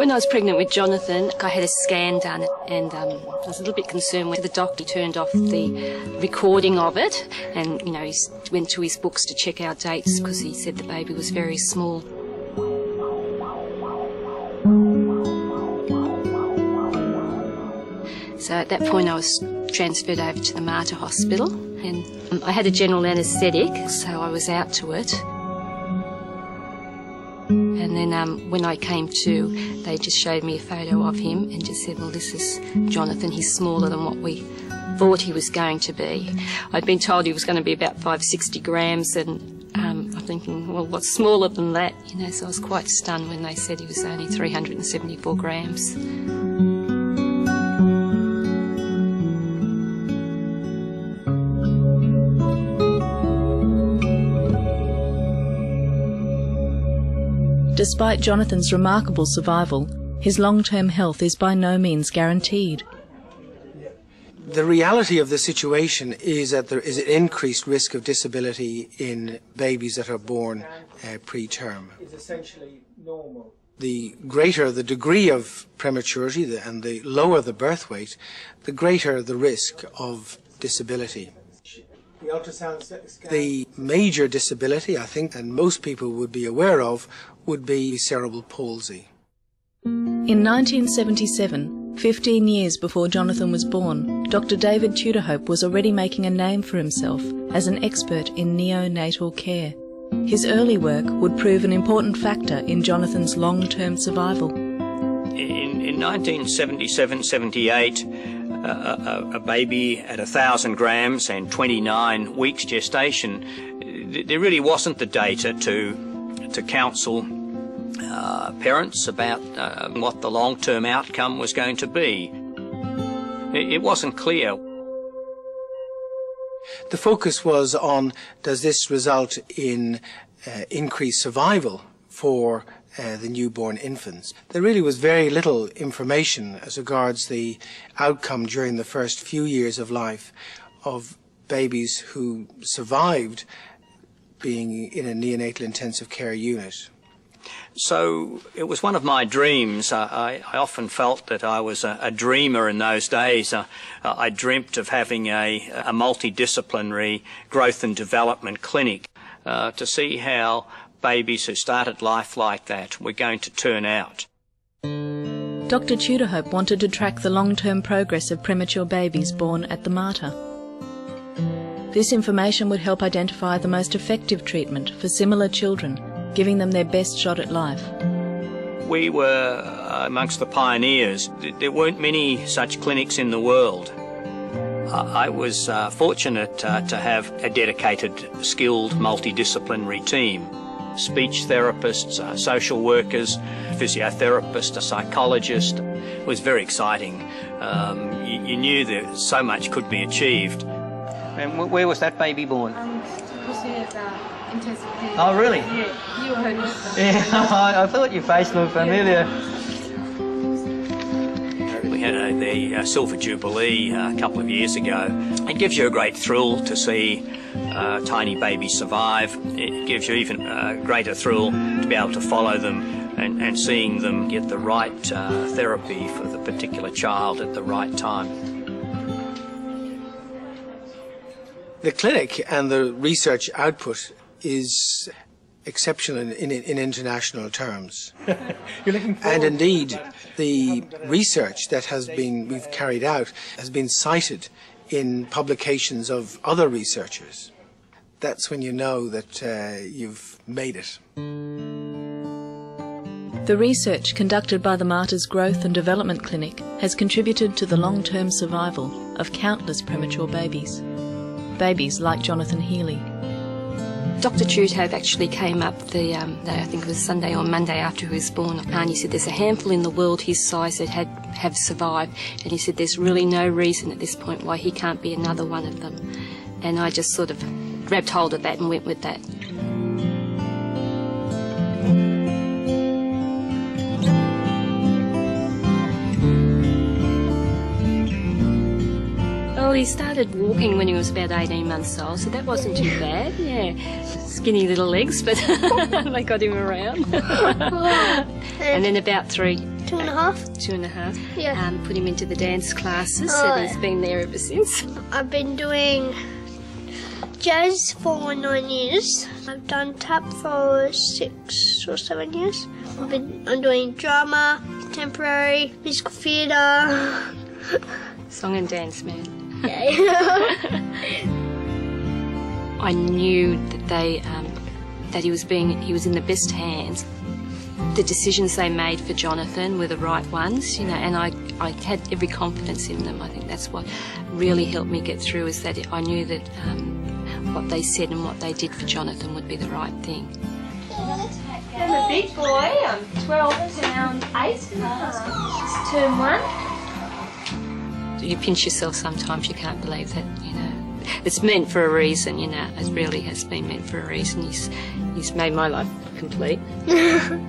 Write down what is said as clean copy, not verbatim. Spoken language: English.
When I was pregnant with Jonathon, I had a scan done and I was a little bit concerned when the doctor turned off the recording of it and, you know, he went to his books to check out dates because he said the baby was very small. So at that point I was transferred over to the Mater Hospital and I had a general anaesthetic, so I was out to it. And then when I came to, they just showed me a photo of him and just said, well, this is Jonathon. He's smaller than what we thought he was going to be. I'd been told he was going to be about 560 grams and I'm thinking, well, what's smaller than that? You know, so I was quite stunned when they said he was only 374 grams. Despite Jonathon's remarkable survival, his long-term health is by no means guaranteed. The reality of the situation is that there is an increased risk of disability in babies that are born preterm. It's essentially normal. The greater the degree of prematurity and the lower the birth weight, the greater the risk of disability. The major disability, I think, and most people would be aware of, would be cerebral palsy. In 1977, 15 years before Jonathon was born, Dr. David Tudorhope was already making a name for himself as an expert in neonatal care. His early work would prove an important factor in Jonathon's long-term survival. In 1977-78, a baby at 1,000 grams and 29 weeks gestation, there really wasn't the data to counsel parents about what the long-term outcome was going to be. It wasn't clear. The focus was on, does this result in increased survival for the newborn infants? There really was very little information as regards the outcome during the first few years of life of babies who survived being in a neonatal intensive care unit. So it was one of my dreams. I often felt that I was a dreamer in those days. I dreamt of having a multidisciplinary growth and development clinic to see how babies who started life like that were going to turn out. Dr. Tudorhope wanted to track the long-term progress of premature babies born at the Mater. This information would help identify the most effective treatment for similar children, giving them their best shot at life. We were amongst the pioneers. There weren't many such clinics in the world. I was fortunate to have a dedicated, skilled, multidisciplinary team. Speech therapists, social workers, physiotherapists, a psychologist. It was very exciting. You knew that so much could be achieved. And where was that baby born? Intensive care. Oh, really? Yeah, you were her doctor. Yeah, I thought your face looked familiar. We had the Silver Jubilee a couple of years ago. It gives you a great thrill to see tiny babies survive. It gives you even a greater thrill to be able to follow them and seeing them get the right therapy for the particular child at the right time. The clinic and the research output is exceptional in international terms. And indeed, the research that we've carried out has been cited in publications of other researchers. That's when you know that you've made it. The research conducted by the Mater's Growth and Development Clinic has contributed to the long-term survival of countless premature babies. Babies like Jonathon Heeley. Dr. Tudorhope actually came up I think it was Sunday or Monday after he was born, and he said there's a handful in the world his size that have survived, and he said there's really no reason at this point why he can't be another one of them. And I just sort of grabbed hold of that and went with that. Oh, he started walking when he was about 18 months old, so that wasn't too bad. Yeah, skinny little legs, but they got him around. And then about 3. 2.5. 2.5. Yeah. Put him into the dance classes, Oh, and he's been there ever since. I've been doing jazz for 9 years. I've done tap for 6 or 7 years. I'm doing drama, contemporary, musical theatre. Song and dance man. I I knew that that he was in the best hands. The decisions they made for Jonathon were the right ones, you know, and I had every confidence in them. I think that's what really helped me get through, is that I knew that what they said and what they did for Jonathon would be the right thing. I'm a big boy. I'm 12 pound 8. Just turned 1. You pinch yourself sometimes, you can't believe that, you know. It's meant for a reason, you know. It really has been meant for a reason. He's made my life complete. Yeah.